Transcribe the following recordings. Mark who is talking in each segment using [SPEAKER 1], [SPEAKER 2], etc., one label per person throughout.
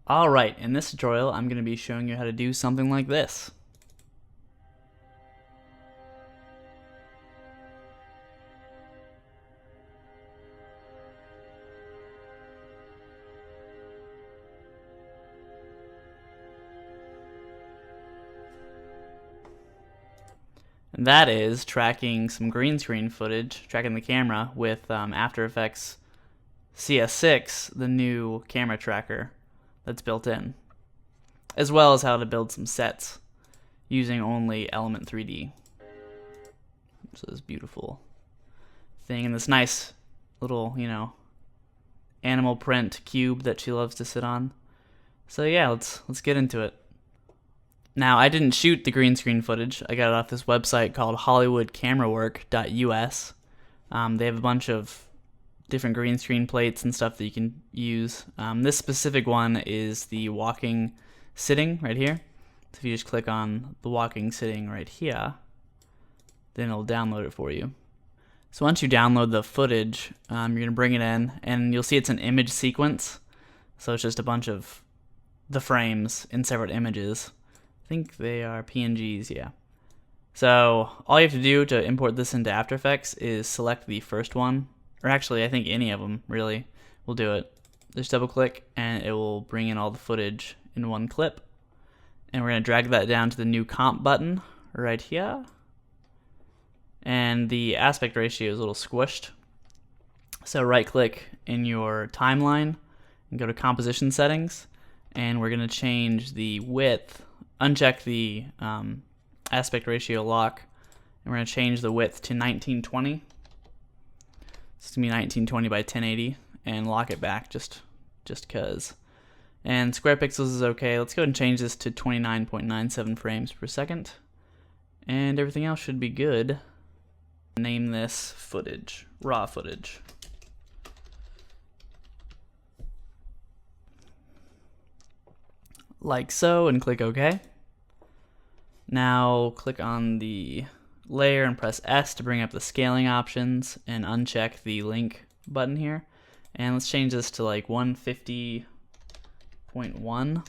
[SPEAKER 1] Alright, in this tutorial I'm going to be showing you how to do something like this. And that is tracking some green screen footage, tracking the camera with After Effects CS6, the new camera tracker that's built in, as well as how to build some sets using only Element 3D. So this beautiful thing and this nice little, animal print cube that she loves to sit on. So yeah, let's get into it. Now, I didn't shoot the green screen footage. I got it off this website called HollywoodCameraWork.us. They have a bunch of different green screen plates and stuff that you can use. This specific one is the walking sitting right here. So if you just click on the walking sitting right here, then it'll download it for you. So once you download the footage, you're going to bring it in, and you'll see it's an image sequence. So it's just a bunch of the frames in separate images. I think they are PNGs, yeah. So all you have to do to import this into After Effects is select the first one, or actually I think any of them really will do it. Just double click and it will bring in all the footage in one clip. And we're going to drag that down to the new comp button right here. And the aspect ratio is a little squished. So right click in your timeline and go to composition settings, and we're going to change the width, uncheck the aspect ratio lock, and we're going to change the width to 1920. It's going to be 1920 by 1080, and lock it back just cause. And square pixels is okay. Let's go ahead and change this to 29.97 frames per second, and everything else should be good. Name this footage, raw footage. Like so, and click OK. Now click on the layer and press S to bring up the scaling options and uncheck the link button here. And let's change this to like 150.1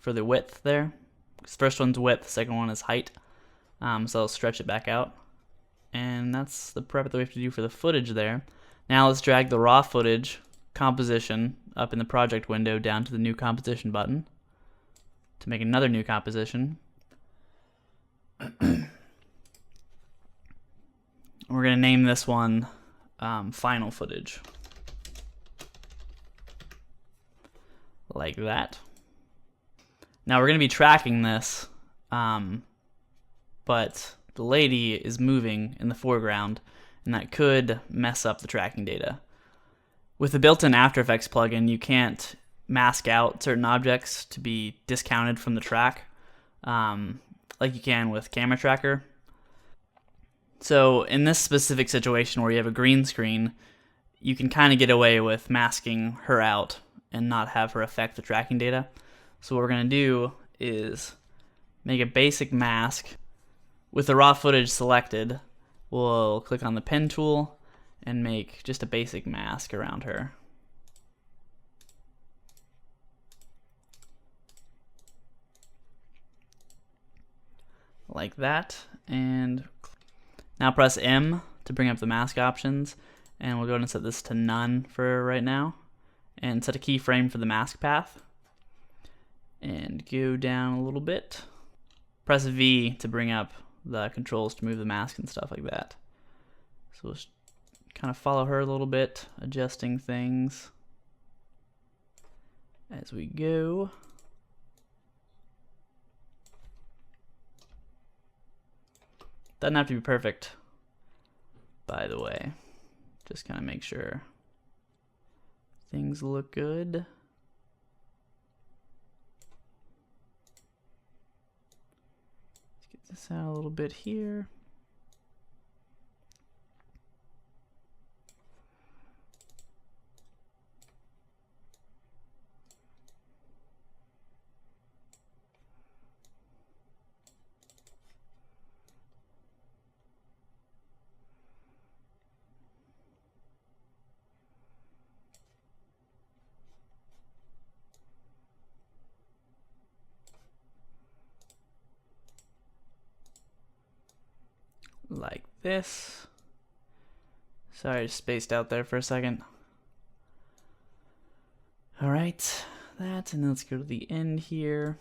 [SPEAKER 1] for the width there. This first one's width, the second one is height. So I'll stretch it back out. And that's the prep that we have to do for the footage there. Now let's drag the raw footage composition up in the project window down to the new composition button to make another new composition. We're going to name this one final footage. Like that. Now we're going to be tracking this, but the lady is moving in the foreground, and that could mess up the tracking data. With the built-in After Effects plugin, you can't mask out certain objects to be discounted from the track, like you can with Camera Tracker. So in this specific situation where you have a green screen, you can kind of get away with masking her out and not have her affect the tracking data. So what we're going to do is make a basic mask. With the raw footage selected, we'll click on the pen tool and make just a basic mask around her. Like that. And now press M to bring up the mask options, and we'll go ahead and set this to none for right now, and set a keyframe for the mask path, and go down a little bit. Press V to bring up the controls to move the mask and stuff like that. So we'll just kind of follow her a little bit, adjusting things as we go. Doesn't have to be perfect, by the way. Just kind of make sure things look good. This out a little bit here. this. Sorry, I just spaced out there for a second. Alright, that, and then let's go to the end here,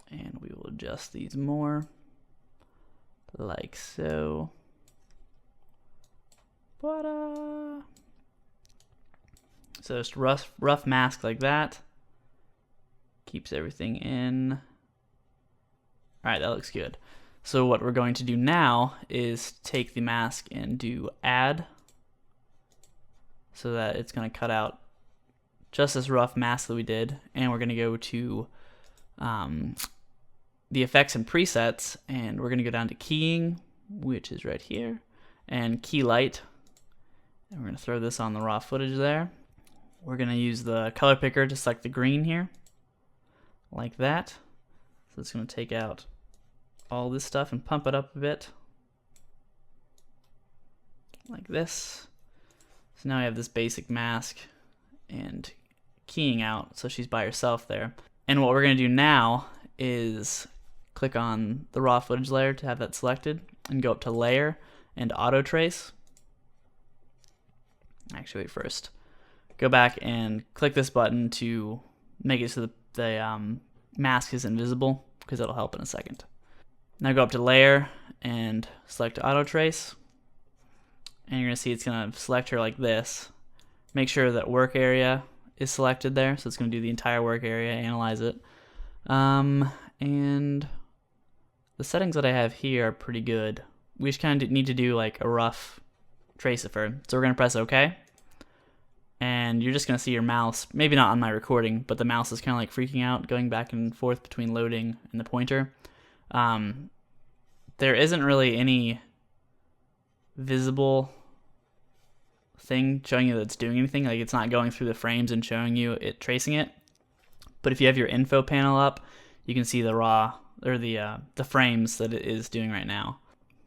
[SPEAKER 1] and we will adjust these more, like so. So just rough mask like that. Keeps everything in. Alright, that looks good. So what we're going to do now is take the mask and do add, so that it's going to cut out just this rough mask that we did, and we're going to go to the effects and presets, and we're going to go down to keying, which is right here, and key light, and we're going to throw this on the raw footage there. We're going to use the color picker to select the green here, like that. So it's going to take out all this stuff and pump it up a bit, like this. So now we have this basic mask and keying out, so she's by herself there. And what we're going to do now is click on the raw footage layer to have that selected, and go up to layer and auto trace. Actually, wait, first go back and click this button to make it so the mask is invisible, because that'll help in a second. Now go up to layer and select auto trace, and you're going to see it's going to select her like this. Make sure that work area is selected there, so it's going to do the entire work area, analyze it. And the settings that I have here are pretty good. We just kind of need to do like a rough trace of her. So we're going to press OK, and you're just going to see your mouse, maybe not on my recording, but the mouse is kind of like freaking out, going back and forth between loading and the pointer. There isn't really any visible thing showing you that it's doing anything, like it's not going through the frames and showing you it tracing it. But if you have your info panel up, you can see the raw, or the frames that it is doing right now.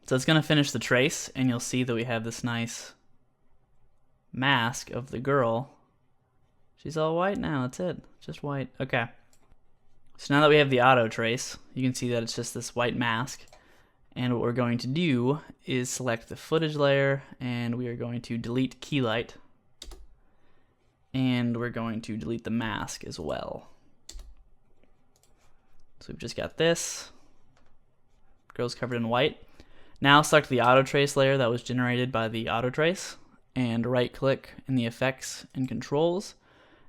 [SPEAKER 1] So it's going to finish the trace, and you'll see that we have this nice mask of the girl. She's all white now, that's it, just white. Okay, so now that we have the auto trace, you can see that it's just this white mask. And what we're going to do is select the footage layer, and we are going to delete key light, and we're going to delete the mask as well. So we've just got this. Girl's covered in white. Now select the auto trace layer that was generated by the auto trace, and right click in the effects and controls,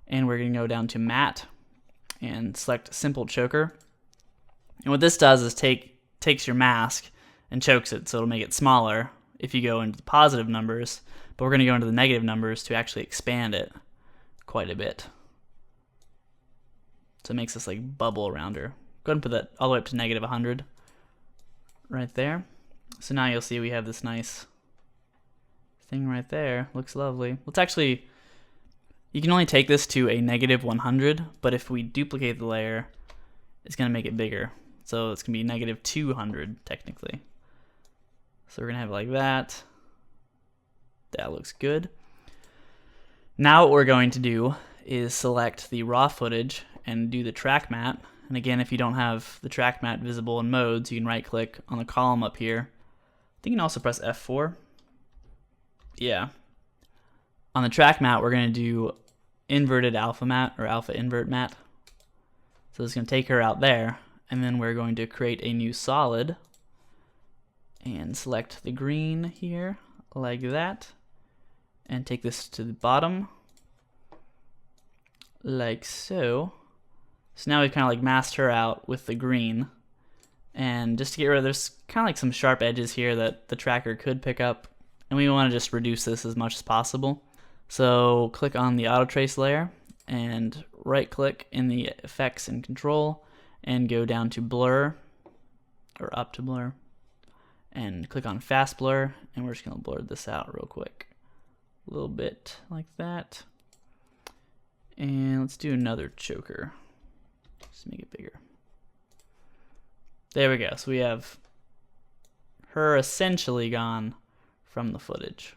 [SPEAKER 1] and we're going to go down to matte and select simple choker. And what this does is takes your mask and chokes it, so it'll make it smaller if you go into the positive numbers, but we're going to go into the negative numbers to actually expand it quite a bit. So it makes this like bubble around her. Go ahead and put that all the way up to -100 right there. So now you'll see we have this nice thing right there. Looks lovely. Let's actually, you can only take this to a -100, but if we duplicate the layer, it's going to make it bigger. So it's going to be -200 technically. So we're going to have it like that. That looks good. Now what we're going to do is select the raw footage and do the track matte. And again, if you don't have the track matte visible in modes, you can right click on the column up here. I think you can also press F4. Yeah. On the track matte, we're going to do inverted alpha matte, or alpha invert matte. So it's going to take her out there. And then we're going to create a new solid and select the green here like that, and take this to the bottom like so. So now we've kind of like masked her out with the green, and just to get rid of, there's kind of like some sharp edges here that the tracker could pick up, and we want to just reduce this as much as possible. So click on the auto trace layer and right click in the effects and control, and go down to blur, or up to blur, and click on fast blur, and we're just going to blur this out real quick. A little bit like that. And let's do another choker. Just make it bigger. There we go. So we have her essentially gone from the footage.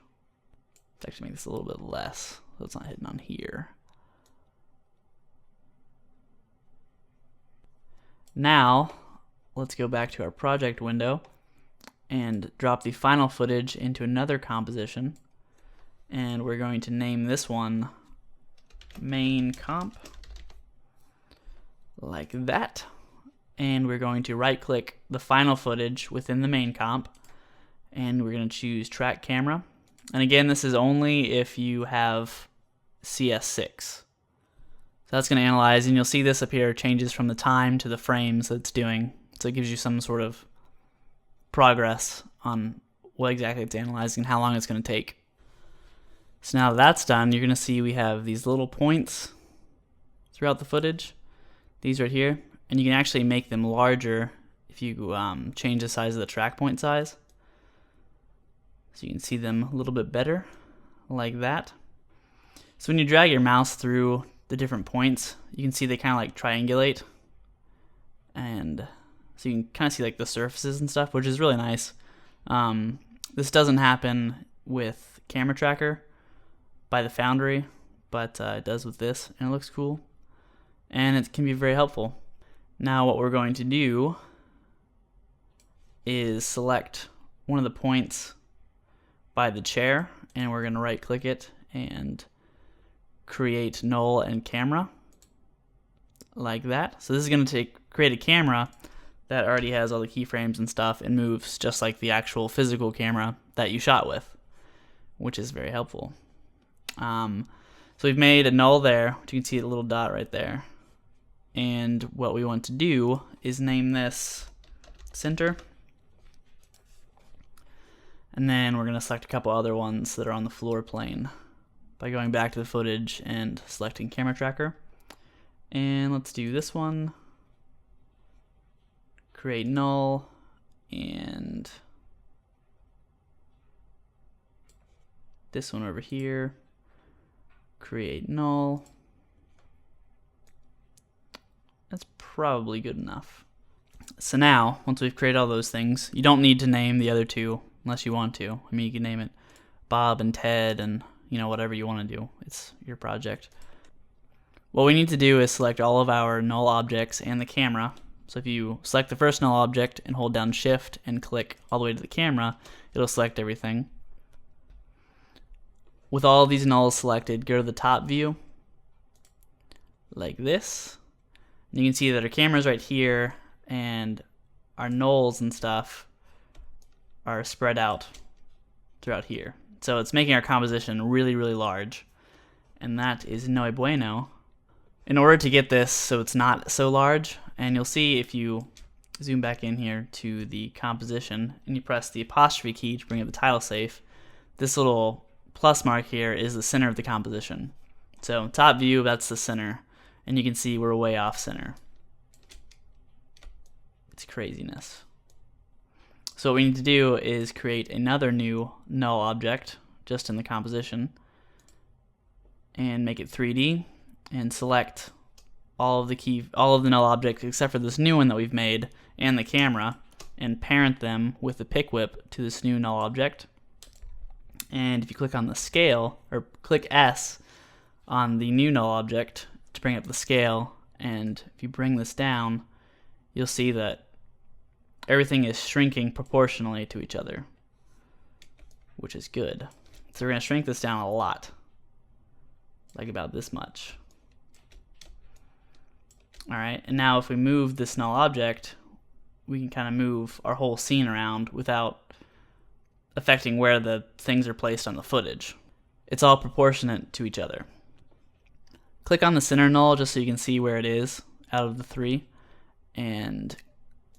[SPEAKER 1] Let's actually make this a little bit less, so it's not hidden on here. Now, let's go back to our project window, and drop the final footage into another composition. And we're going to name this one main comp, like that. And we're going to right click the final footage within the main comp, and we're going to choose track camera. And again, this is only if you have CS6. So that's going to analyze, and you'll see this up here changes from the time to the frames that it's doing. So it gives you some sort of progress on what exactly it's analyzing and how long it's going to take. So now that that's done, you're going to see we have these little points throughout the footage, these right here, and you can actually make them larger if you change the size of the track point size. So you can see them a little bit better, like that. So when you drag your mouse through the different points, you can see they kind of like triangulate, and so you can kind of see like the surfaces and stuff, which is really nice. This doesn't happen with Camera Tracker by the Foundry, but it does with this, and it looks cool, and it can be very helpful. Now what we're going to do is select one of the points by the chair, and we're going to right click it and create null and camera, like that. So this is going to create a camera that already has all the keyframes and stuff and moves just like the actual physical camera that you shot with, which is very helpful. So we've made a null there, which you can see the little dot right there. And what we want to do is name this center. And then we're going to select a couple other ones that are on the floor plane by going back to the footage and selecting Camera Tracker. And let's do this one. Create null, and this one over here. Create null. That's probably good enough. So now, once we've created all those things, you don't need to name the other two unless you want to. I mean, you can name it Bob and Ted and, you know, whatever you want to do. It's your project. What we need to do is select all of our null objects and the camera. So if you select the first null object and hold down Shift and click all the way to the camera, it'll select everything. With all of these nulls selected, go to the top view, like this. And you can see that our camera's right here, and our nulls and stuff are spread out throughout here. So it's making our composition really, really large, and that is no bueno. In order to get this so it's not so large, and you'll see if you zoom back in here to the composition and you press the apostrophe key to bring up the tile safe, this little plus mark here is the center of the composition. So top view, that's the center, and you can see we're way off center. It's craziness. So what we need to do is create another new null object just in the composition and make it 3D and select all of the null objects except for this new one that we've made and the camera, and parent them with the pick whip to this new null object. And if you click on the scale, or click S on the new null object to bring up the scale, and if you bring this down, you'll see that everything is shrinking proportionally to each other, which is good. So we're going to shrink this down a lot, like about this much. Alright, and now if we move this null object, we can kind of move our whole scene around without affecting where the things are placed on the footage. It's all proportionate to each other. Click on the center null just so you can see where it is out of the three, and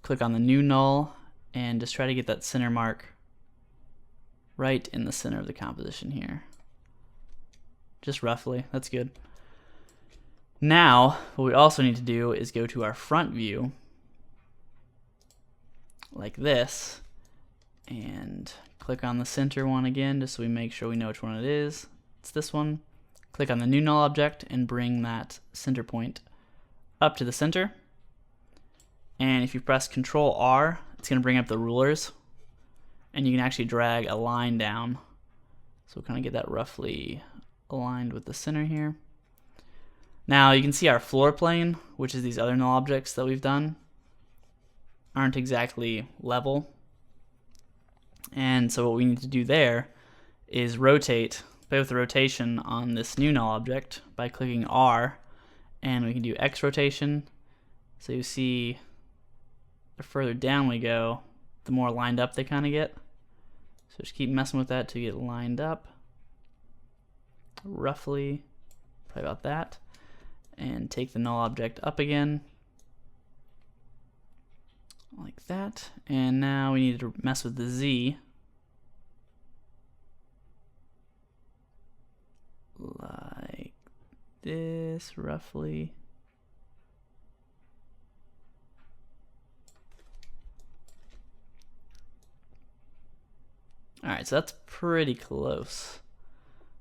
[SPEAKER 1] click on the new null and just try to get that center mark right in the center of the composition here. Just roughly, that's good. Now, what we also need to do is go to our front view, like this, and click on the center one again, just so we make sure we know which one it is. It's this one. Click on the new null object and bring that center point up to the center. And if you press Control R, it's going to bring up the rulers, and you can actually drag a line down. So we'll kind of get that roughly aligned with the center here. Now you can see our floor plane, which is these other null objects that we've done, aren't exactly level. And so what we need to do there is rotate, play with the rotation on this new null object by clicking R, and we can do X rotation. So you see the further down we go, the more lined up they kind of get. So just keep messing with that to get lined up, roughly, probably about that. And take the null object up again, like that. And now we need to mess with the Z, like this, roughly. Alright, so that's pretty close.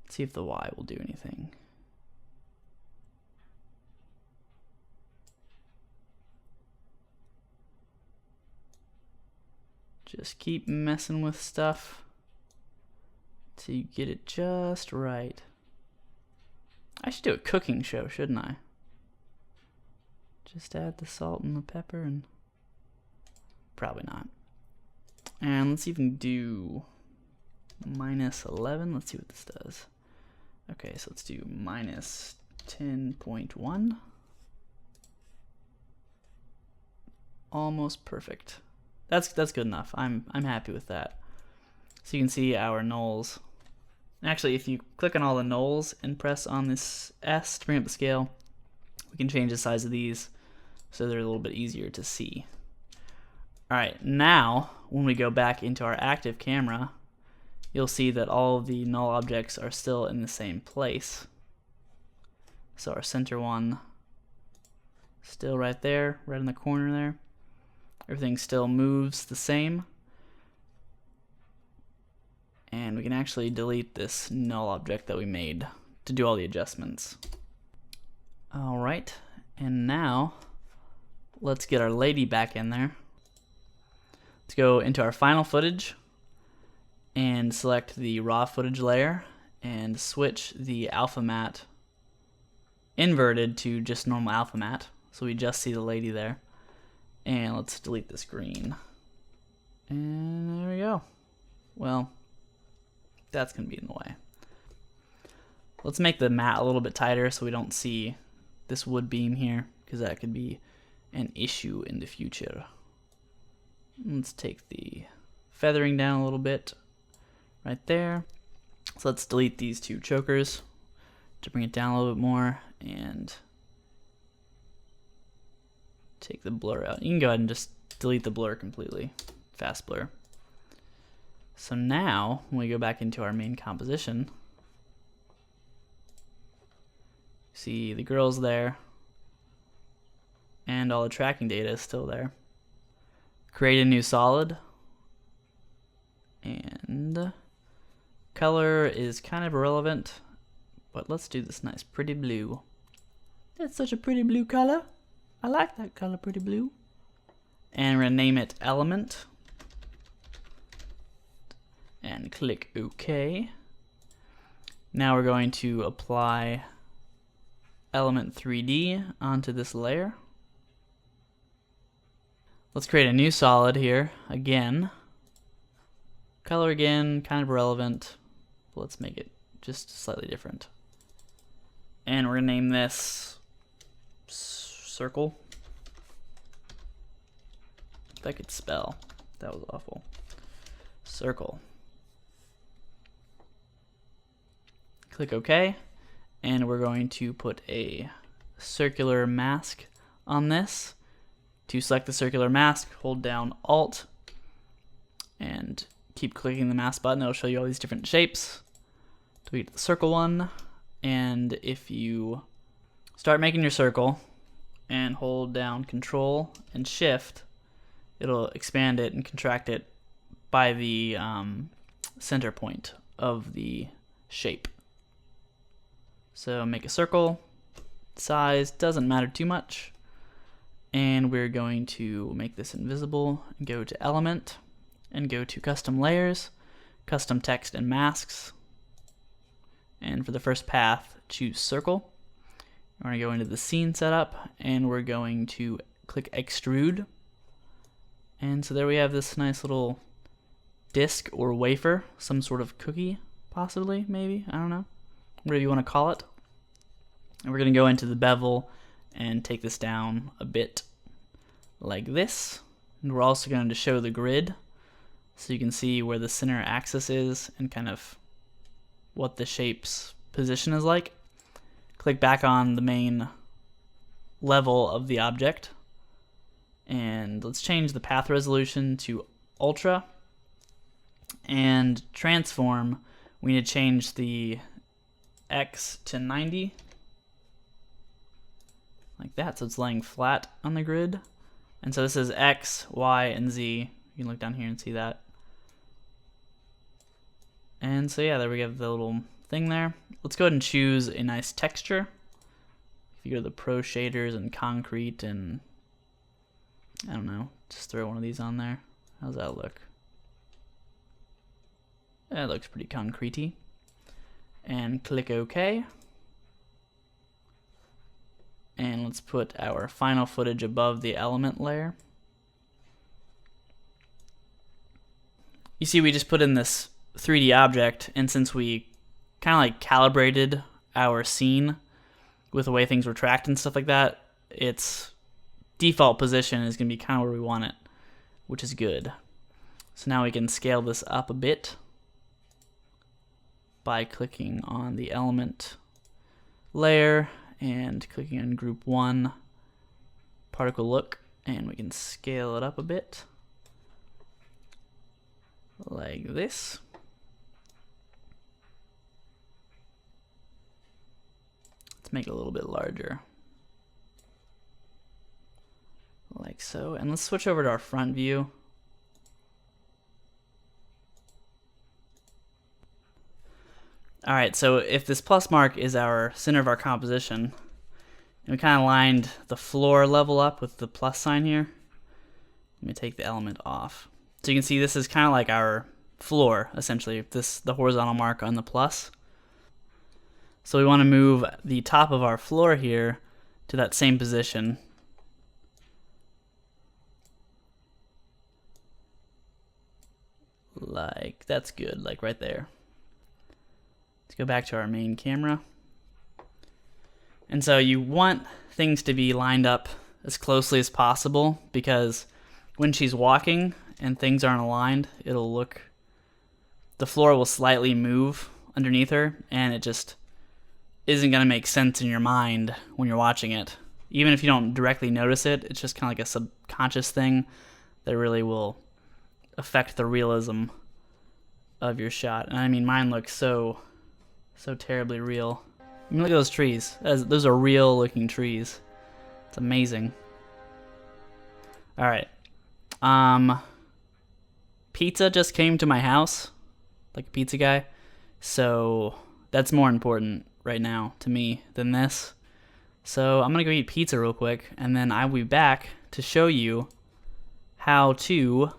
[SPEAKER 1] Let's see if the Y will do anything. Just keep messing with stuff till you get it just right. I should do a cooking show, shouldn't I? Just add the salt and the pepper and... Probably not. And let's even do -11. Let's see what this does. Okay, so let's do -10.1. Almost perfect. That's good enough. I'm happy with that. So you can see our nulls. Actually, if you click on all the nulls and press on this S to bring up the scale, we can change the size of these so they're a little bit easier to see. Alright, now when we go back into our active camera, you'll see that all of the null objects are still in the same place. So our center one still right there, right in the corner there. Everything still moves the same. And we can actually delete this null object that we made to do all the adjustments. Alright, and now let's get our lady back in there. Let's go into our final footage and select the raw footage layer and switch the alpha matte inverted to just normal alpha matte, so we just see the lady there. And let's delete this green. And there we go. Well, that's going to be in the way. Let's make the matte a little bit tighter so we don't see this wood beam here, because that could be an issue in the future. Let's take the feathering down a little bit right there. So let's delete these two chokers to bring it down a little bit more, and take the blur out. You can go ahead and just delete the blur completely. Fast blur. So now, when we go back into our main composition, see the girl's there, and all the tracking data is still there. Create a new solid, and color is kind of irrelevant, but let's do this nice pretty blue. That's such a pretty blue color. I like that color, pretty blue. And we're gonna name it element. And click OK. Now we're going to apply element 3D onto this layer. Let's create a new solid here again. Color again, kind of irrelevant. Let's make it just slightly different. And we're gonna name this circle. If I could spell, that was awful. Circle. Click OK, and we're going to put a circular mask on this. To select the circular mask, hold down Alt and keep clicking the mask button. It'll show you all these different shapes. Delete the circle one, and if you start making your circle and hold down Control and Shift, it'll expand it and contract it by the center point of the shape. So make a circle, size doesn't matter too much, and we're going to make this invisible and go to Element and go to Custom Layers, Custom Text and Masks, and for the first path choose Circle. We're going to go into the scene setup and we're going to click Extrude, and so there we have this nice little disc or wafer, some sort of cookie, possibly, maybe, I don't know, whatever you want to call it. And we're going to go into the bevel and take this down a bit like this. And we're also going to show the grid so you can see where the center axis is and kind of what the shape's position is like. Click back on the main level of the object, and let's change the path resolution to ultra, and transform, we need to change the X to 90 like that, so it's laying flat on the grid. And so this is X, Y, and Z. You can look down here and see that. And so yeah, there we have the little thing there. Let's go ahead and choose a nice texture. If you go to the Pro Shaders and Concrete and, I don't know, just throw one of these on there. How's that look? That looks pretty concrete-y. And click OK. And let's put our final footage above the element layer. You see, we just put in this 3D object, and since we kind of like calibrated our scene with the way things were tracked and stuff like that, its default position is going to be kind of where we want it, which is good. So now we can scale this up a bit by clicking on the element layer and clicking on group 1 particle look, and we can scale it up a bit like this. Let's make it a little bit larger like so, and let's switch over to our front view. Alright, so if this plus mark is our center of our composition, and we kind of lined the floor level up with the plus sign here, let me take the element off. So you can see this is kind of like our floor, essentially, the horizontal mark on the plus. So we want to move the top of our floor here to that same position. Like, that's good, like right there. Let's go back to our main camera. And so you want things to be lined up as closely as possible, because when she's walking and things aren't aligned, the floor will slightly move underneath her, and it just isn't going to make sense in your mind when you're watching it. Even if you don't directly notice it, it's just kind of like a subconscious thing that really will affect the realism of your shot. And I mean, mine looks so terribly real. I mean, look at those trees. Those are real looking trees. It's amazing. Alright. Pizza just came to my house, like a pizza guy. So that's more important right now to me than this. So I'm gonna go eat pizza real quick, and then I'll be back to show you how to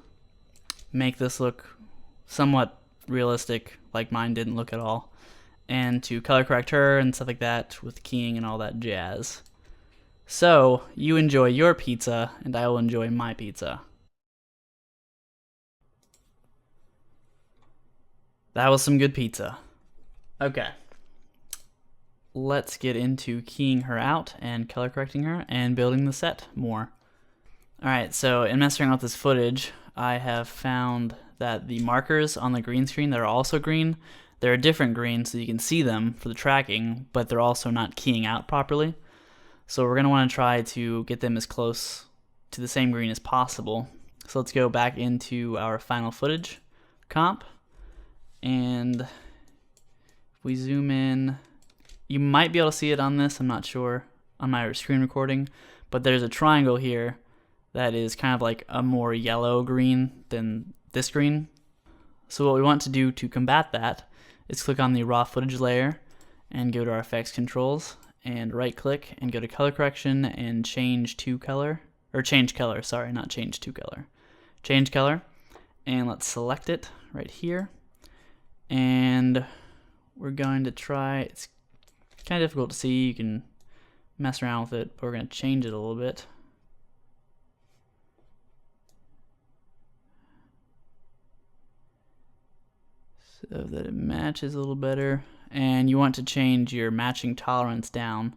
[SPEAKER 1] make this look somewhat realistic, like mine didn't look at all, and to color correct her and stuff like that with keying and all that jazz. So you enjoy your pizza, and I will enjoy my pizza. That was some good pizza. Okay. Let's get into keying her out and color correcting her and building the set more. Alright, so in messing around with this footage, I have found that the markers on the green screen that are also green, they're a different green so you can see them for the tracking, but they're also not keying out properly. So we're going to want to try to get them as close to the same green as possible. So let's go back into our final footage comp, and if we zoom in, you might be able to see it on this, I'm not sure, on my screen recording, but there's a triangle here that is kind of like a more yellow green than this green. So what we want to do to combat that is click on the raw footage layer and go to our effects controls and right click and go to color correction and change to color, or change color, sorry, not change to color. Change color, and let's select it right here. And we're going to try, it's kind of difficult to see, you can mess around with it, but we're going to change it a little bit. so that it matches a little better. And you want to change your matching tolerance down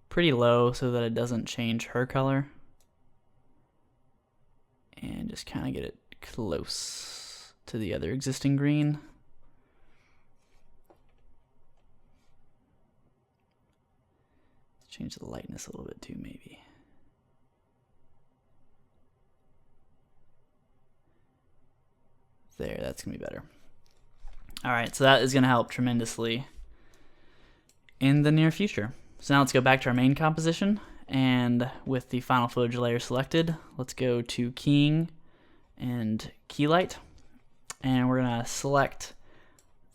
[SPEAKER 1] pretty low so that it doesn't change her color. And just kind of get it close to the other existing green. Change the lightness a little bit too, maybe. There, that's gonna be better. All right, so that is gonna help tremendously in the near future. So now let's go back to our main composition, and with the final footage layer selected, let's go to keying and key light, and we're gonna select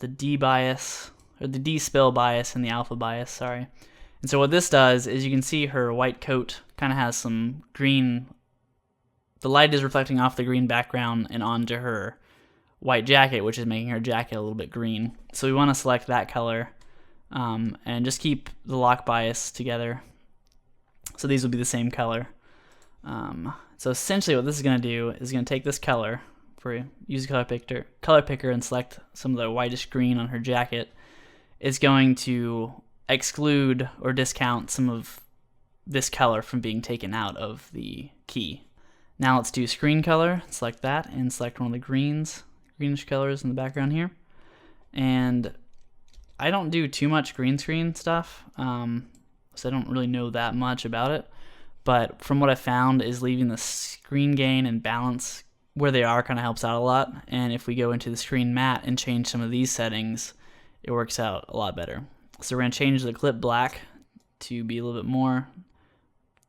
[SPEAKER 1] the D bias, or the D spill bias and the alpha bias, sorry. And so what this does is you can see her white coat kind of has some green, the light is reflecting off the green background and onto her white jacket, which is making her jacket a little bit green. So we want to select that color and just keep the lock bias together. So these will be the same color. So essentially what this is going to do is going to take this color, use the color picker and select some of the whitish green on her jacket. It's going to exclude or discount some of this color from being taken out of the key. Now let's do screen color, select that, and select one of the greenish colors in the background here. And I don't do too much green screen stuff, so I don't really know that much about it, but from what I found is leaving the screen gain and balance where they are kind of helps out a lot, and if we go into the screen matte and change some of these settings, it works out a lot better. So we're going to change the clip black to be a little bit more.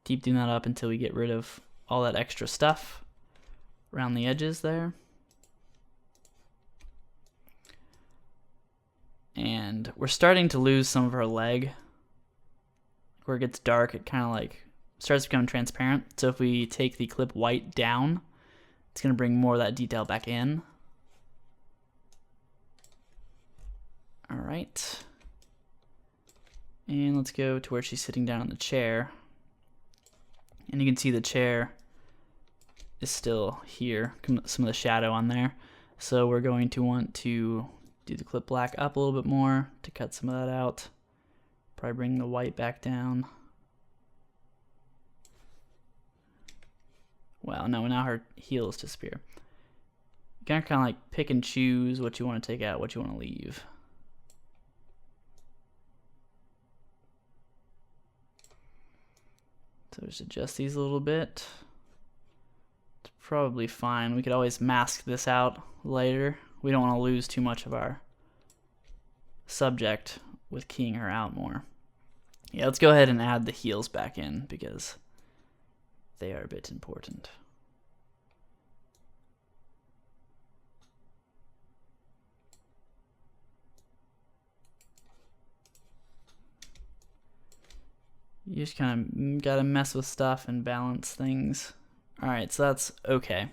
[SPEAKER 1] Keep doing that up until we get rid of all that extra stuff around the edges there. And we're starting to lose some of her leg. Where it gets dark, it kind of like starts to become transparent. So if we take the clip white down, it's going to bring more of that detail back in. All right. And let's go to where she's sitting down on the chair. And you can see the chair is still here, some of the shadow on there. So we're going to want to do the clip black up a little bit more to cut some of that out. Probably bring the white back down. Wow, no, now her heels disappear. You gotta kind of like pick and choose what you want to take out, what you want to leave. So just adjust these a little bit. It's probably fine. We could always mask this out later. We don't want to lose too much of our subject with keying her out more. Yeah, let's go ahead and add the heels back in because they are a bit important. You just kind of gotta mess with stuff and balance things. Alright, so that's okay.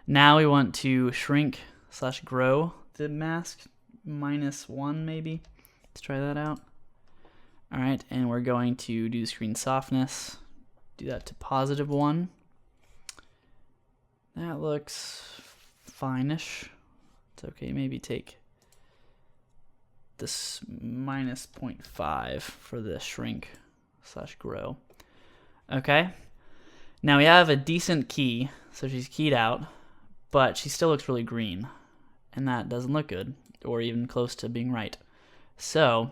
[SPEAKER 1] Now we want to shrink/grow the mask, -1 maybe. Let's try that out. Alright, and we're going to do screen softness. Do that to +1. That looks fine-ish. It's okay, maybe take this -0.5 for the shrink/grow. Okay, now we have a decent key, so she's keyed out, but she still looks really green, and that doesn't look good, or even close to being right. So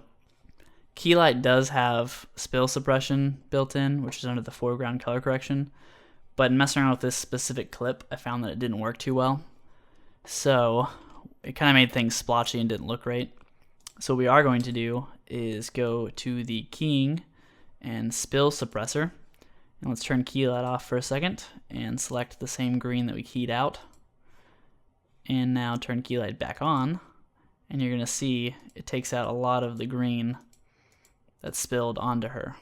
[SPEAKER 1] key light does have spill suppression built in, which is under the foreground color correction, but in messing around with this specific clip, I found that it didn't work too well. So it kind of made things splotchy and didn't look right. So what we are going to do is go to the keying and spill suppressor, and let's turn key light off for a second and select the same green that we keyed out, and now turn key light back on, and you're going to see it takes out a lot of the green that spilled onto her.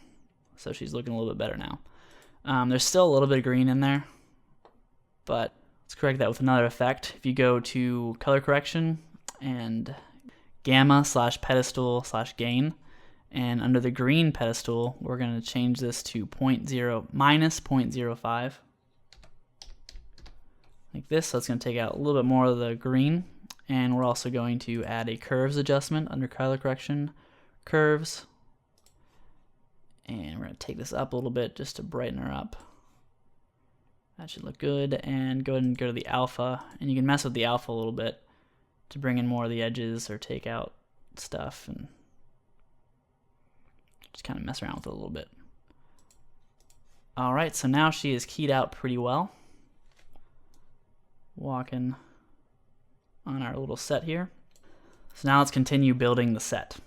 [SPEAKER 1] So she's looking a little bit better now. There's still a little bit of green in there, but let's correct that with another effect. If you go to color correction and gamma/pedestal/gain, and under the green pedestal, we're going to change this to -0.05. Like this, so it's going to take out a little bit more of the green, And we're also going to add a curves adjustment under color correction, curves. And we're going to take this up a little bit just to brighten her up. That should look good. And go ahead and go to the alpha. And you can mess with the alpha a little bit to bring in more of the edges or take out stuff and just kind of mess around with it a little bit. Alright, so now she is keyed out pretty well. Walking on our little set here. So now let's continue building the set.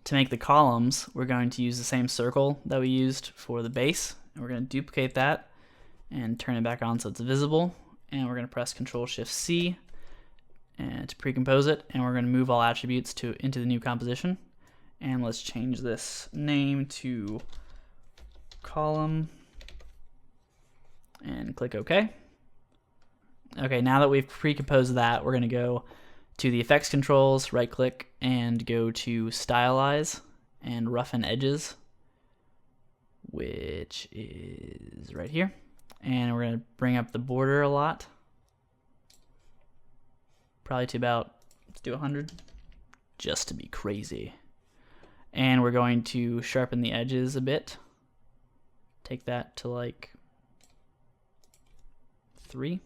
[SPEAKER 1] To make the columns, we're going to use the same circle that we used for the base. And we're going to duplicate that and turn it back on so it's visible. And we're going to press Ctrl-Shift-C and to pre-compose it. And we're going to move all attributes into the new composition. And let's change this name to column and click OK. Okay, now that we've pre-composed that, we're going to go to the effects controls, right click, and go to stylize and roughen edges, which is right here. And we're going to bring up the border a lot, probably to about, let's do 100, just to be crazy. And we're going to sharpen the edges a bit. Take that to like 3.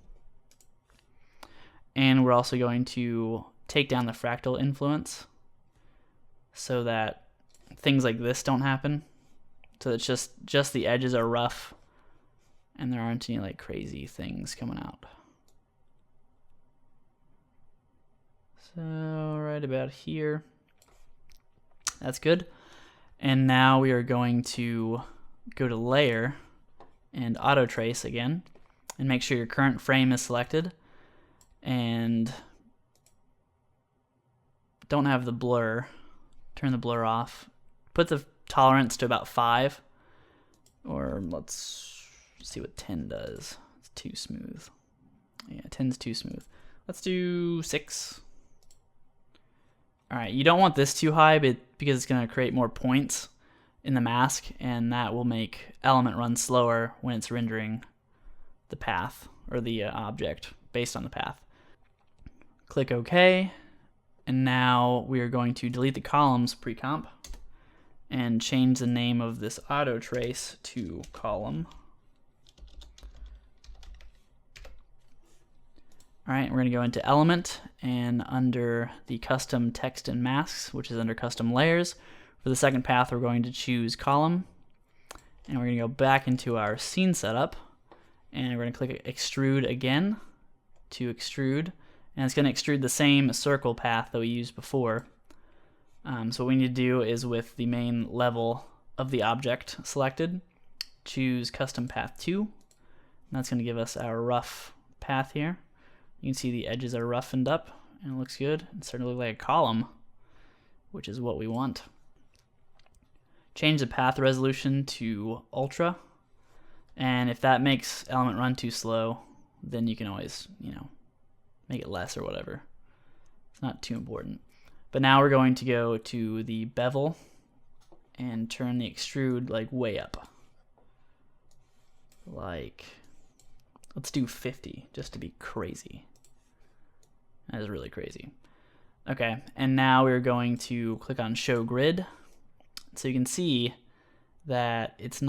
[SPEAKER 1] And we're also going to take down the fractal influence so that things like this don't happen. So it's just the edges are rough and there aren't any like crazy things coming out. So right about here. That's good. And now we are going to go to layer and auto trace again and make sure your current frame is selected. And don't have the blur. Turn the blur off. Put the tolerance to about 5. Or let's see what 10 does. It's too smooth. Yeah, 10's too smooth. Let's do 6. Alright, you don't want this too high because it's going to create more points in the mask, and that will make element run slower when it's rendering the path or the object based on the path. Click OK, and now we are going to delete the columns pre-comp and change the name of this auto trace to column. Alright, we're going to go into element and under the custom text and masks, which is under custom layers, for the second path we're going to choose column, and we're going to go back into our scene setup and we're going to click extrude again to extrude. And it's going to extrude the same circle path that we used before. So what we need to do is with the main level of the object selected, choose custom path 2. And that's going to give us our rough path here. You can see the edges are roughened up and it looks good. It's starting to look like a column, which is what we want. Change the path resolution to ultra. And if that makes element run too slow, then you can always, make it less or whatever. It's not too important. But now we're going to go to the bevel and turn the extrude like way up. Like, let's do 50 just to be crazy. That is really crazy. Okay, and now we're going to click on show grid. So you can see that it's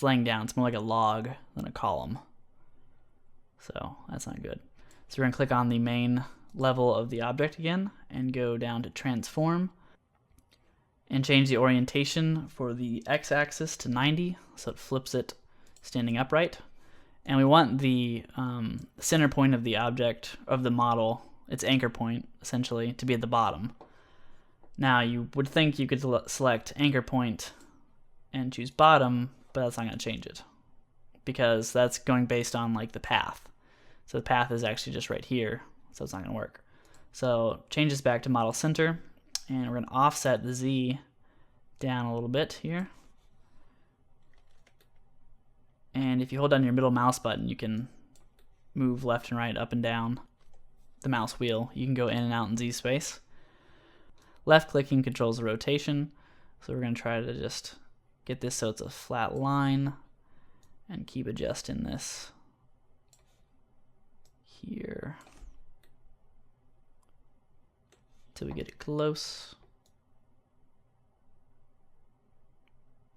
[SPEAKER 1] laying down. It's more like a log than a column. So that's not good. So we're going to click on the main level of the object again and go down to transform and change the orientation for the x-axis to 90 so it flips it standing upright. And we want the center point of the object, of the model, its anchor point essentially, to be at the bottom. Now you would think you could select anchor point and choose bottom, but that's not going to change it because that's going based on like the path. So the path is actually just right here, so it's not going to work. So change this back to model center, and we're going to offset the Z down a little bit here. And if you hold down your middle mouse button, you can move left and right, up and down the mouse wheel. You can go in and out in Z space. Left clicking controls the rotation, so we're going to try to just get this so it's a flat line and keep adjusting this. here till we get it close.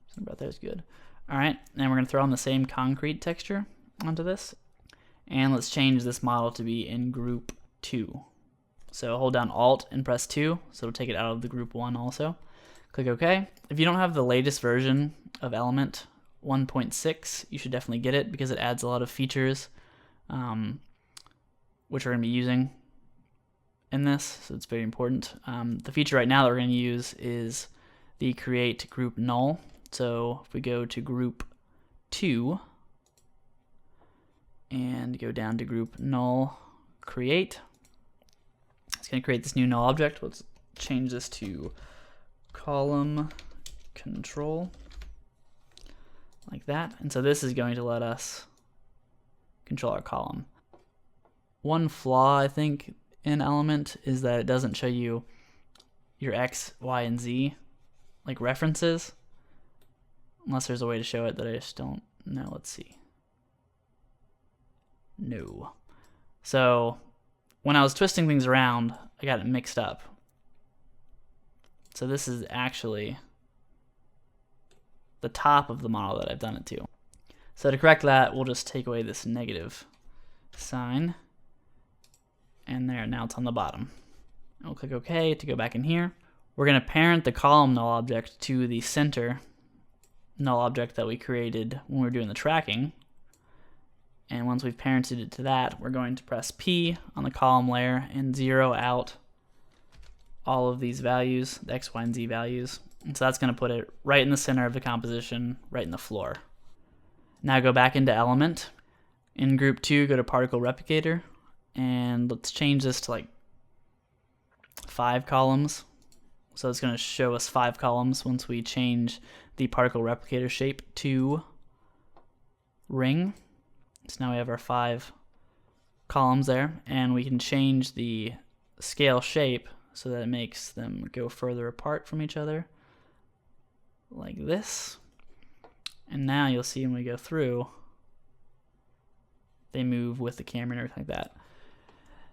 [SPEAKER 1] Something about there is good. All right, and we're gonna throw on the same concrete texture onto this. And let's change this model to be in group 2. So hold down Alt and press 2, so it'll take it out of the group 1 also. Click OK. If you don't have the latest version of Element 1.6, you should definitely get it because it adds a lot of features which we're going to be using in this, so it's very important. The feature right now that we're going to use is the create group null. So if we go to group 2 and go down to group null create, it's going to create this new null object. Let's change this to column control, like that. And so this is going to let us control our column. One flaw, I think, in Element is that it doesn't show you your X, Y, and Z like references, unless there's a way to show it that I just don't know. Let's see. No. So when I was twisting things around, I got it mixed up. So this is actually the top of the model that I've done it to. So to correct that, we'll just take away this negative sign. And there, now it's on the bottom. And we'll click OK to go back in here. We're going to parent the column null object to the center null object that we created when we were doing the tracking. And once we've parented it to that, we're going to press P on the column layer and zero out all of these values, the X, Y, and Z values. And so that's going to put it right in the center of the composition, right in the floor. Now go back into Element. In group 2, go to Particle Replicator, and let's change this to like 5 columns. So it's going to show us 5 columns once we change the Particle Replicator shape to ring. So now we have our 5 columns there, and we can change the scale shape so that it makes them go further apart from each other, like this. And now you'll see when we go through, they move with the camera and everything like that.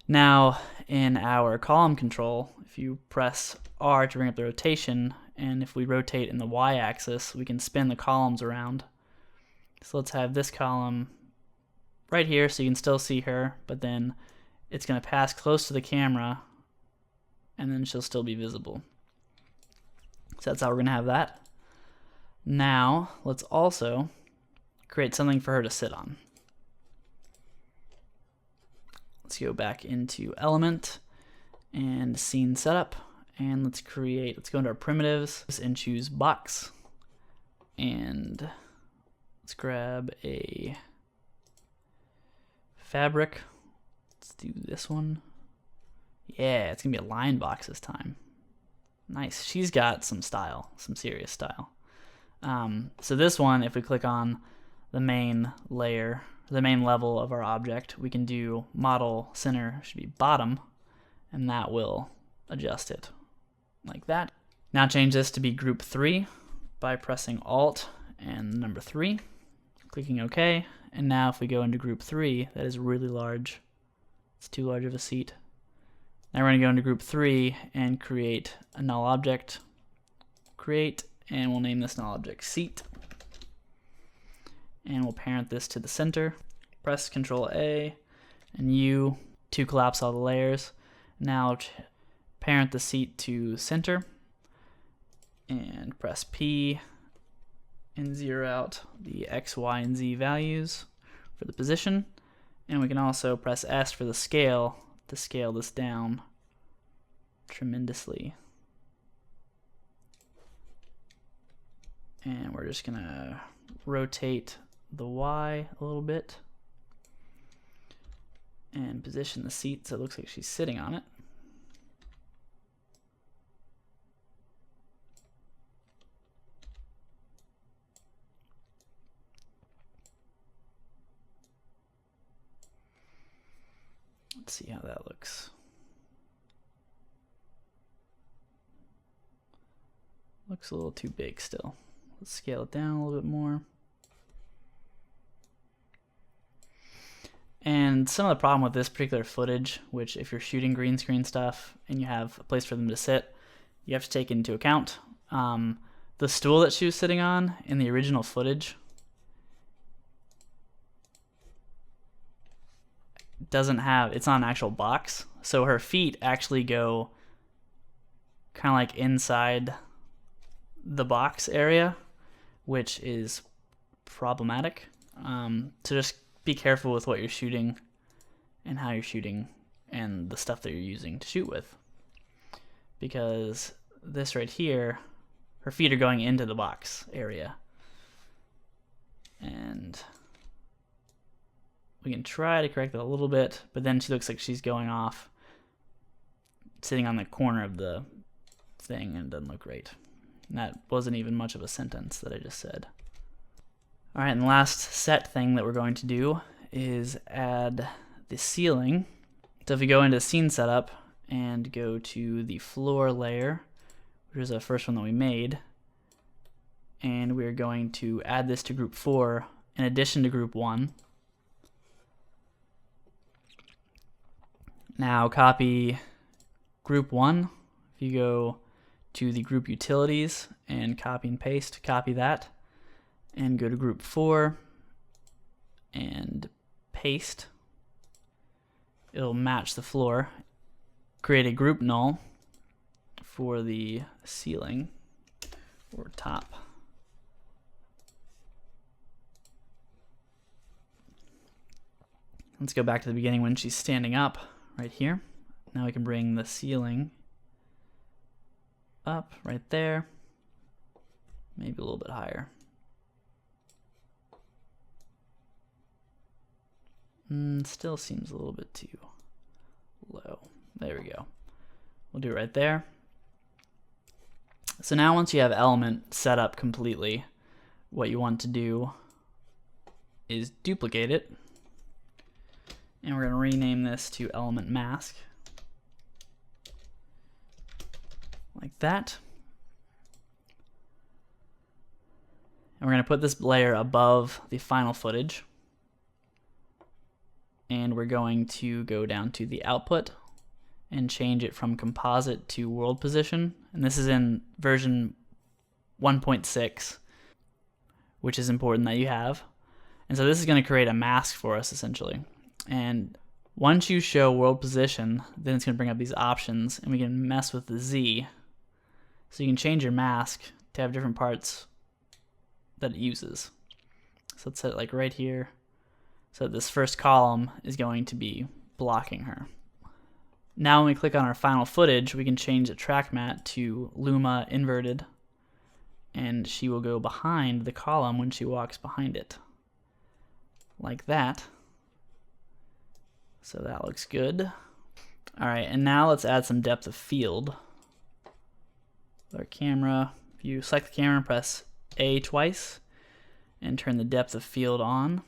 [SPEAKER 1] Now, in our column control, if you press R to bring up the rotation, and if we rotate in the Y-axis, we can spin the columns around. So let's have this column right here so you can still see her, but then it's going to pass close to the camera, and then she'll still be visible. So that's how we're going to have that. Now, let's also create something for her to sit on. Let's go back into Element and Scene Setup, and let's go into our primitives and choose Box. And let's grab a fabric. Let's do this one. Yeah, it's gonna be a line box this time. Nice. She's got some style, some serious style. So this one, if we click on the main layer, the main level of our object, we can do model center should be bottom, and that will adjust it like that. Now change this to be group 3 by pressing Alt and number 3, clicking OK. And now if we go into group 3, that is really large. It's too large of a seat. Now we're going to go into group 3 and create a null object. Create, and we'll name this null object seat. And we'll parent this to the center. Press Control A and U to collapse all the layers. Now parent the seat to center, and press P and zero out the X, Y, and Z values for the position. And we can also press S for the scale to scale this down tremendously. And we're just gonna rotate the Y a little bit and position the seat so it looks like she's sitting on it. Let's see how that looks. Looks a little too big still. Let's scale it down a little bit more. And some of the problem with this particular footage, which if you're shooting green screen stuff and you have a place for them to sit, you have to take into account the stool that she was sitting on in the original footage doesn't have, it's not an actual box, so her feet actually go kind of like inside the box area, which is problematic. So just be careful with what you're shooting and how you're shooting and the stuff that you're using to shoot with, because this right here, her feet are going into the box area, and we can try to correct that a little bit, but then she looks like she's going off, sitting on the corner of the thing, and it doesn't look great. And that wasn't even much of a sentence that I just said. All right, and the last set thing that we're going to do is add the ceiling. So if we go into scene setup and go to the floor layer, which is the first one that we made, and we're going to add this to group 4 in addition to group 1. Now copy group 1. If you go to the group utilities and copy and paste, copy that, and go to group 4 and paste. It'll match the floor. Create a group null for the ceiling or top. Let's go back to the beginning when she's standing up right here. Now we can bring the ceiling up right there, maybe a little bit higher. Still seems a little bit too low. There we go. We'll do it right there. So now once you have element set up completely, what you want to do is duplicate it. And we're going to rename this to element mask. Like that. And we're going to put this layer above the final footage. And we're going to go down to the output and change it from composite to world position. And this is in version 1.6, which is important that you have. And so this is going to create a mask for us essentially. And once you show world position, then it's going to bring up these options, and we can mess with the Z. So you can change your mask to have different parts that it uses. So let's set it like right here. So this first column is going to be blocking her. Now when we click on our final footage, we can change the track matte to Luma inverted, and she will go behind the column when she walks behind it. Like that. So that looks good. All right, and now let's add some depth of field. With our camera, if you select the camera, press A twice, and turn the depth of field on.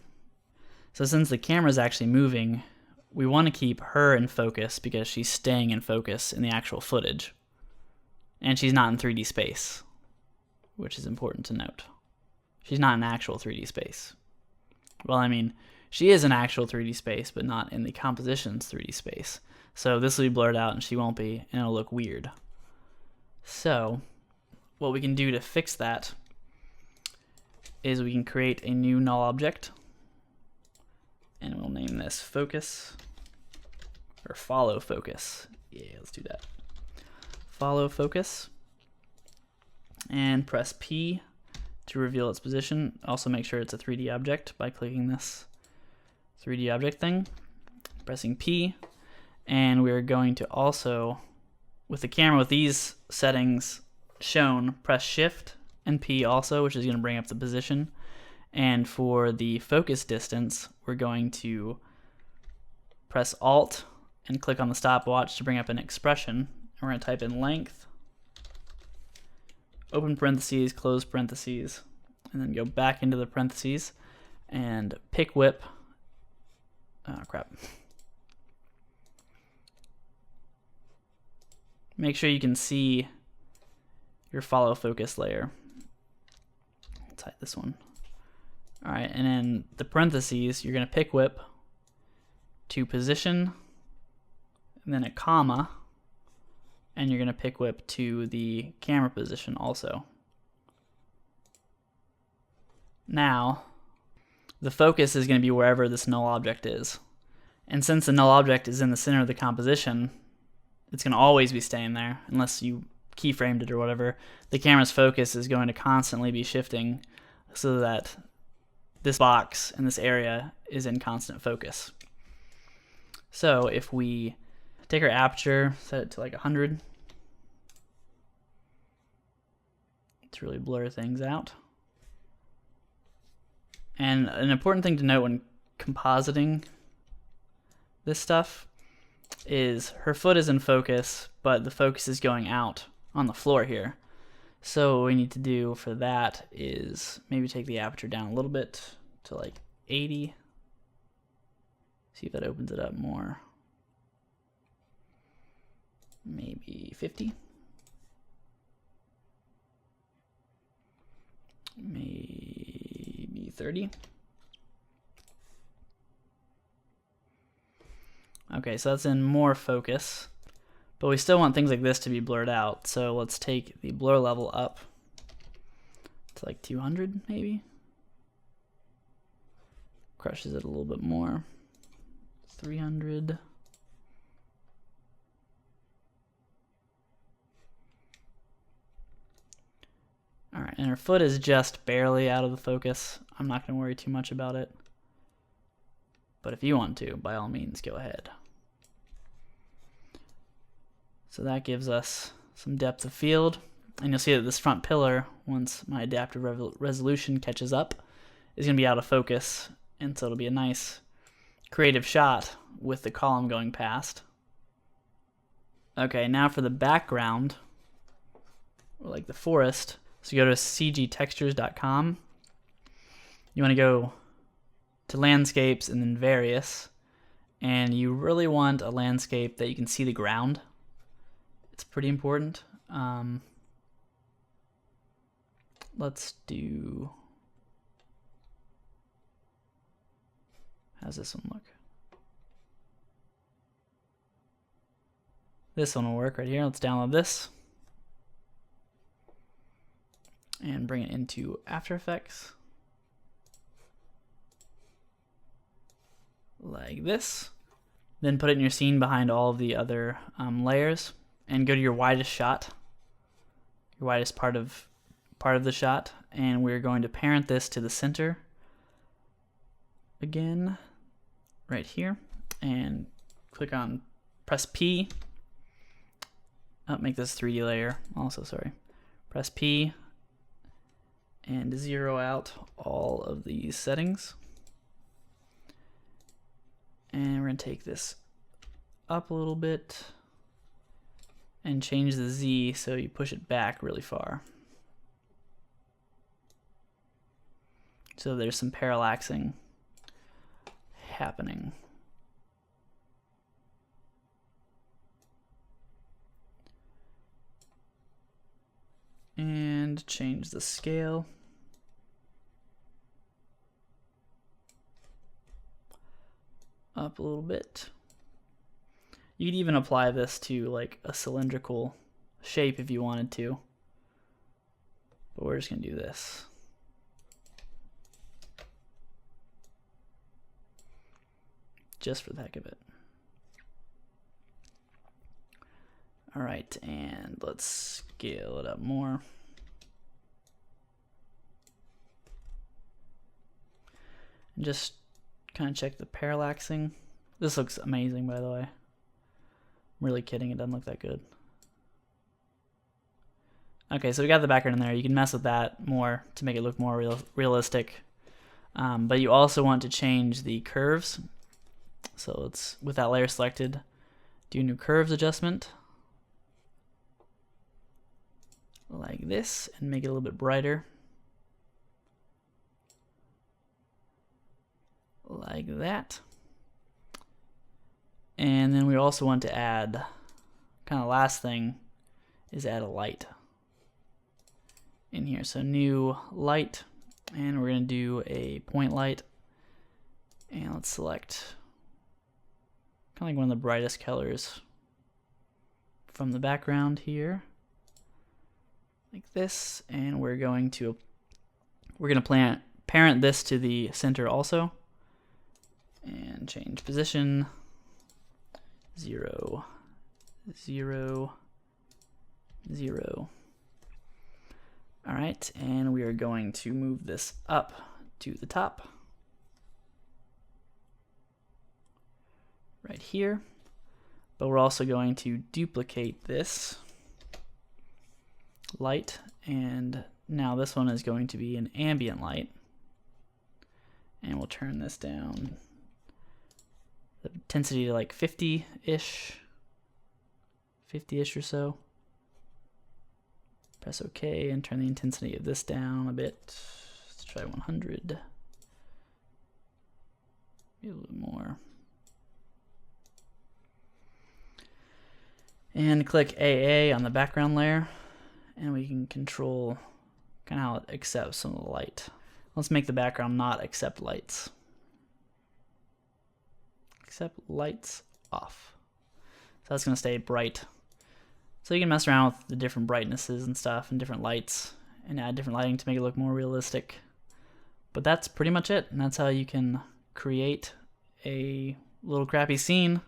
[SPEAKER 1] So since the camera is actually moving, we want to keep her in focus because she's staying in focus in the actual footage. And she's not in 3D space, which is important to note. She's not in actual 3D space. Well, I mean, she is in actual 3D space, but not in the composition's 3D space. So this will be blurred out and she won't be, and it'll look weird. So what we can do to fix that is we can create a new null object, and we'll name this focus, or follow focus. Yeah, let's do that. Follow focus, and press P to reveal its position. Also make sure it's a 3D object by clicking this 3D object thing, pressing P, and we're going to also, with the camera with these settings shown, press Shift and P also, which is going to bring up the position. And for the focus distance, we're going to press Alt and click on the stopwatch to bring up an expression. And we're going to type in length, open parentheses, close parentheses, and then go back into the parentheses and pick whip. Oh crap. Make sure you can see your follow focus layer. Let's hide this one. All right, and in the parentheses, you're going to pick whip to position, and then a comma, and you're going to pick whip to the camera position also. Now, the focus is going to be wherever this null object is. And since the null object is in the center of the composition, it's going to always be staying there unless you keyframed it or whatever. The camera's focus is going to constantly be shifting so that this box in this area is in constant focus. So if we take our aperture, set it to like 100 to really blur things out. And an important thing to note when compositing this stuff is her foot is in focus, but the focus is going out on the floor here. So what we need to do for that is maybe take the aperture down a little bit to like 80. See if that opens it up more. Maybe 50. Maybe 30. Okay, so that's in more focus, but we still want things like this to be blurred out. So let's take the blur level up to like 200 maybe. Crushes it a little bit more. 300. All right, and her foot is just barely out of the focus. I'm not going to worry too much about it. But if you want to, by all means, go ahead. So that gives us some depth of field. And you'll see that this front pillar, once my adaptive resolution catches up, is going to be out of focus. And so it'll be a nice creative shot with the column going past. Okay, now for the background, or like the forest. So you go to cgtextures.com. You want to go to landscapes and then various, and you really want a landscape that you can see the ground. It's pretty important. Let's do, how's this one look? This one will work right here. Let's download this and bring it into After Effects. Like this. Then put it in your scene behind all of the other layers, and go to your widest shot, your widest part of the shot, and we're going to parent this to the center again, right here, and press P. Make this 3D layer also, sorry. Press P and zero out all of these settings. And we're going to take this up a little bit and change the Z so you push it back really far. So there's some parallaxing happening. And change the scale. Up a little bit. You could even apply this to like a cylindrical shape if you wanted to. But we're just going to do this. Just for the heck of it. All right, and let's scale it up more. And just kind of check the parallaxing. This looks amazing, by the way. I'm really kidding, it doesn't look that good. Okay, so we got the background in there. You can mess with that more to make it look more realistic. But you also want to change the curves. So let's, with that layer selected, do new curves adjustment. Like this, and make it a little bit brighter. Like that. And then we also want to add, kind of last thing, is add a light in here. So new light, and we're going to do a point light. And let's select of like one of the brightest colors from the background here, like this, and we're going to parent this to the center also, and change position 0, 0, 0. All right, and we are going to move this up to the top right here, but we're also going to duplicate this light, and now this one is going to be an ambient light, and we'll turn this down the intensity to like 50-ish or so. Press OK and turn the intensity of this down a bit. Let's try 100. Maybe a little bit more. And click AA on the background layer, and we can control kind of how it accepts some of the light. Let's make the background not accept lights. Accept lights off. So that's going to stay bright. So you can mess around with the different brightnesses and stuff and different lights and add different lighting to make it look more realistic. But that's pretty much it. And that's how you can create a little crappy scene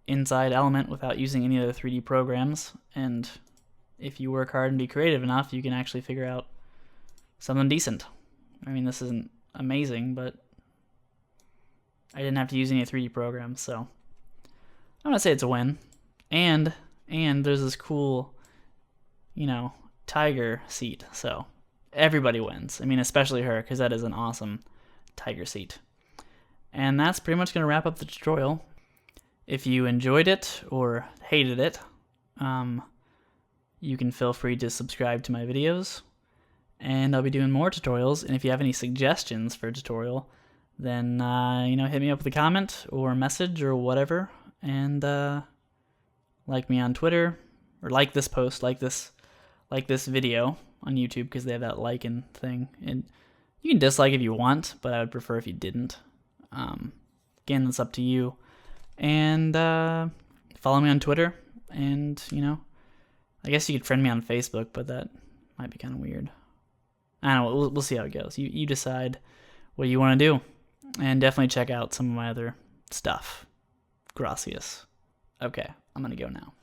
[SPEAKER 1] inside Element without using any other 3D programs. And if you work hard and be creative enough, you can actually figure out something decent. I mean, this isn't amazing, but I didn't have to use any 3D programs, so I'm gonna say it's a win. And there's this cool, tiger seat, so everybody wins. I mean, especially her, because that is an awesome tiger seat. And that's pretty much gonna wrap up the tutorial. If you enjoyed it or hated it, you can feel free to subscribe to my videos, and I'll be doing more tutorials. And if you have any suggestions for a tutorial, then hit me up with a comment or a message or whatever, and like me on Twitter, or like this post, like this video on YouTube, because they have that liking thing. And you can dislike if you want, but I would prefer if you didn't. Again, that's up to you. And follow me on Twitter, and I guess you could friend me on Facebook, but that might be kind of weird. I don't know, we'll see how it goes. You decide what you want to do, and definitely check out some of my other stuff. Gracias. Okay, I'm gonna go now.